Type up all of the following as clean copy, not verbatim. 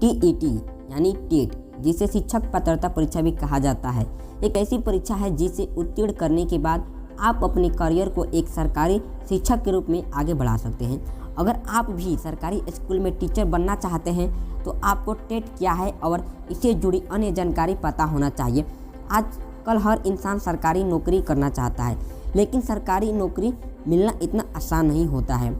TET यानी TET, जिसे शिक्षक पात्रता परीक्षा भी कहा जाता है, एक ऐसी परीक्षा है जिसे उत्तीर्ण करने के बाद आप अपने करियर को एक सरकारी शिक्षक के रूप में आगे बढ़ा सकते हैं। अगर आप भी सरकारी स्कूल में टीचर बनना चाहते हैं तो आपको टेट क्या है और इससे जुड़ी अन्य जानकारी पता होना चाहिए। आजकल हर इंसान सरकारी नौकरी करना चाहता है, लेकिन सरकारी नौकरी मिलना इतना आसान नहीं होता है,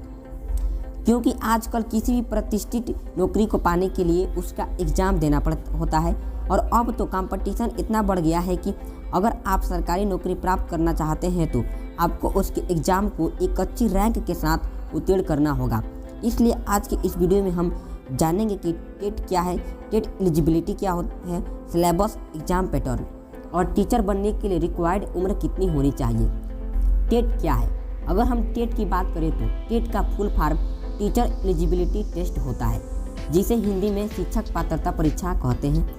क्योंकि आजकल किसी भी प्रतिष्ठित नौकरी को पाने के लिए उसका एग्ज़ाम देना होता है। और अब तो कंपटीशन इतना बढ़ गया है कि अगर आप सरकारी नौकरी प्राप्त करना चाहते हैं तो आपको उसके एग्ज़ाम को एक अच्छी रैंक के साथ उत्तीर्ण करना होगा। इसलिए आज के इस वीडियो में हम जानेंगे कि टेट क्या है, टेट एलिजिबिलिटी क्या है, सिलेबस, एग्ज़ाम पैटर्न और टीचर बनने के लिए रिक्वायर्ड उम्र कितनी होनी चाहिए। टेट क्या है? अगर हम टेट की बात करें तो टेट का full form teacher eligibility test होता है, जिसे हिंदी में शिक्षक पात्रता परीक्षा कहते हैं।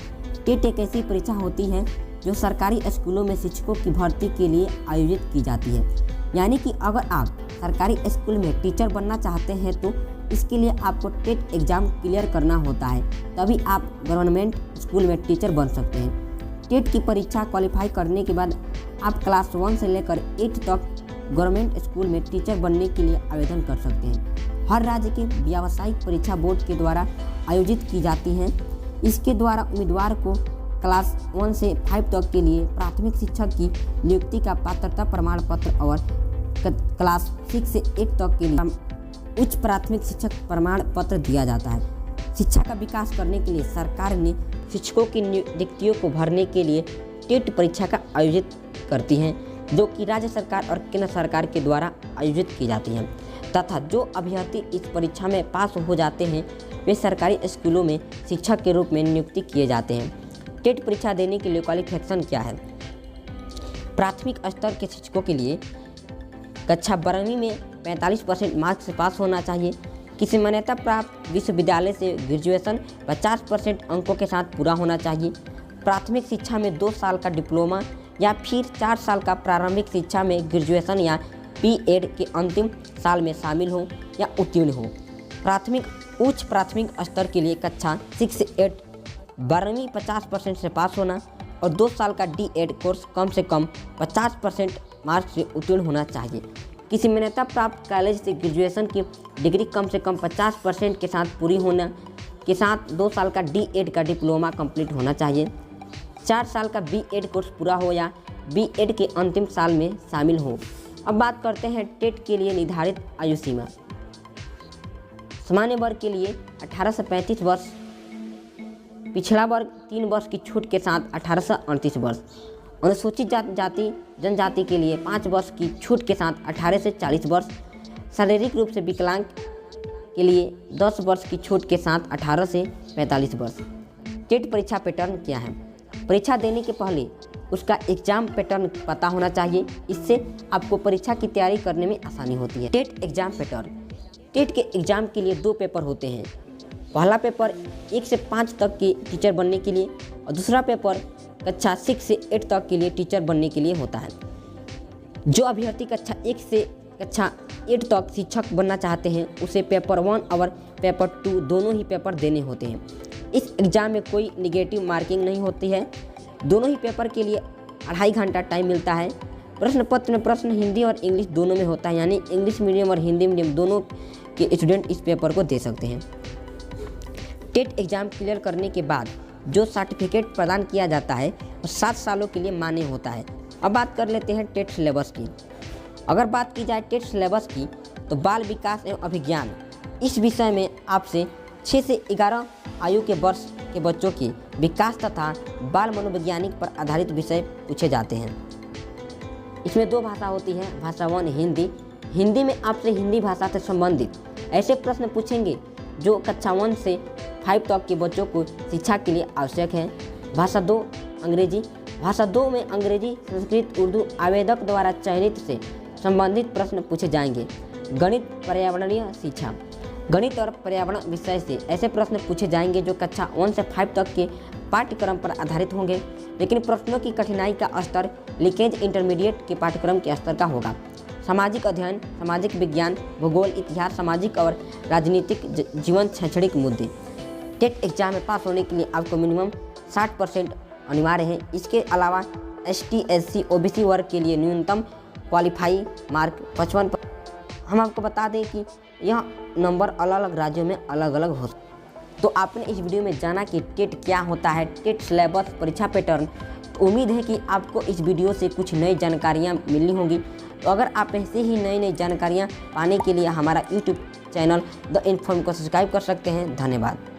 टेट एक ऐसी परीक्षा होती है जो सरकारी स्कूलों में शिक्षकों की भर्ती के लिए आयोजित की जाती है। यानी कि अगर आप सरकारी स्कूल में टीचर बनना चाहते हैं तो इसके लिए आपको टेट एग्ज़ाम क्लियर करना होता है, तभी आप गवर्नमेंट स्कूल में टीचर बन सकते हैं। टेट की परीक्षा क्वालिफाई करने के बाद आप क्लास 1 से लेकर 8 तक गवर्नमेंट स्कूल में टीचर बनने के लिए आवेदन कर सकते हैं। हर राज्य के व्यावसायिक परीक्षा बोर्ड के द्वारा आयोजित की जाती हैं। इसके द्वारा उम्मीदवार को क्लास 1 से 5 तक के लिए प्राथमिक शिक्षक की नियुक्ति का पात्रता प्रमाण पत्र और क्लास 6 से 8 तक के लिए उच्च प्राथमिक शिक्षक प्रमाण पत्र दिया जाता है। शिक्षा का विकास करने के लिए सरकार ने शिक्षकों की नियुक्तियों को भरने के लिए टेट परीक्षा का आयोजित करती हैं, जो कि राज्य सरकार और केंद्र सरकार के द्वारा आयोजित की जाती हैं, तथा जो अभ्यर्थी इस परीक्षा में पास हो जाते हैं वे सरकारी स्कूलों में शिक्षक के रूप में नियुक्ति किए जाते हैं। टेट परीक्षा देने के लिए क्वालिफिकेशन क्या है? प्राथमिक स्तर के शिक्षकों के लिए कक्षा 12वीं में 45% मार्क्स से पास होना चाहिए। किसी मान्यता प्राप्त विश्वविद्यालय से ग्रेजुएशन 50% अंकों के साथ पूरा होना चाहिए। प्राथमिक शिक्षा में 2 साल का डिप्लोमा या फिर 4 साल का प्रारंभिक शिक्षा में ग्रेजुएशन या बीएड के अंतिम साल में शामिल हो या उत्तीर्ण हो। उच्च प्राथमिक स्तर के लिए कक्षा 6 से 8 12वीं 50% से पास होना और 2 साल का डीएड कोर्स कम से कम 50% मार्क्स से उत्तीर्ण होना चाहिए। किसी मान्यता प्राप्त कॉलेज से ग्रेजुएशन की डिग्री कम से कम 50% के साथ पूरी होना के साथ 2 साल का डीएड का डिप्लोमा कंप्लीट होना चाहिए। 4 साल का बीएड कोर्स पूरा हो या बीएड के अंतिम साल में शामिल हो। अब बात करते हैं टेट के लिए निर्धारित आयु सीमा। सामान्य वर्ग के लिए 18 से 35 वर्ष, पिछड़ा वर्ग 3 वर्ष की छूट के साथ 18 से 38 वर्ष, अनुसूचित जाति जनजाति के लिए 5 वर्ष की छूट के साथ 18 से 40 वर्ष, शारीरिक रूप से विकलांग के लिए 10 वर्ष की छूट के साथ 18 से 45 वर्ष। टेट परीक्षा पैटर्न क्या है? परीक्षा देने के पहले उसका एग्ज़ाम पैटर्न पता होना चाहिए। इससे आपको परीक्षा की तैयारी करने में आसानी होती है। TET exam pattern. टेट के एग्ज़ाम के लिए 2 पेपर होते हैं। पहला पेपर 1 से 5 तक के टीचर बनने के लिए और दूसरा पेपर कक्षा 6 से 8 तक के लिए टीचर बनने के लिए होता है। जो अभ्यर्थी कक्षा 1 से कक्षा 8 तक शिक्षक बनना चाहते हैं उसे पेपर 1 और पेपर 2 दोनों ही पेपर देने होते हैं। इस एग्ज़ाम में कोई निगेटिव मार्किंग नहीं होती है। दोनों ही पेपर के लिए 2.5 घंटा टाइम मिलता है। प्रश्न पत्र में प्रश्न हिंदी और इंग्लिश दोनों में होता है, यानी इंग्लिश मीडियम और हिंदी मीडियम दोनों के स्टूडेंट इस पेपर को दे सकते हैं। टेट एग्ज़ाम क्लियर करने के बाद जो सर्टिफिकेट प्रदान किया जाता है वो 7 सालों के लिए मान्य होता है। अब बात कर लेते हैं टेट सिलेबस की। अगर बात की जाए टेट सिलेबस की तो बाल विकास एवं अभिज्ञान इस विषय में आपसे 6 से 11 आयु के वर्ष के बच्चों के विकास तथा बाल मनोवैज्ञानिक पर आधारित विषय पूछे जाते हैं। इसमें 2 भाषा होती है। भाषा 1 हिंदी। हिंदी में आपसे हिंदी भाषा से संबंधित ऐसे प्रश्न पूछेंगे जो कक्षा 1 से 5 तक के बच्चों को शिक्षा के लिए आवश्यक है। भाषा 2 अंग्रेजी। भाषा 2 में अंग्रेजी, संस्कृत, उर्दू आवेदक द्वारा चयनित से संबंधित प्रश्न पूछे जाएंगे। गणित, पर्यावरणीय शिक्षा। गणित और पर्यावरण विषय से ऐसे प्रश्न पूछे जाएंगे जो कक्षा 1 से 5 तक के पाठ्यक्रम पर आधारित होंगे, लेकिन प्रश्नों की कठिनाई का स्तर लीकेज इंटरमीडिएट के पाठ्यक्रम के स्तर का होगा। सामाजिक अध्ययन, सामाजिक विज्ञान, भूगोल, इतिहास, सामाजिक और राजनीतिक जीवन, शैक्षणिक मुद्दे। टेट एग्जाम में पास होने के लिए आपको मिनिमम 60% अनिवार्य है। इसके अलावा ST SC OBC वर्ग के लिए न्यूनतम क्वालिफाई मार्क 55। हम आपको बता दें कि यह नंबर अलग अलग राज्यों में अलग अलग हो। तो आपने इस वीडियो में जाना कि टेट क्या होता है, टेट सिलेबस, परीक्षा पैटर्न। उम्मीद है कि आपको इस वीडियो से कुछ नई जानकारियाँ मिली होंगी। तो अगर आप ऐसे ही नई नई जानकारियाँ पाने के लिए हमारा YouTube चैनल द इन्फॉर्म को सब्सक्राइब कर सकते हैं। धन्यवाद।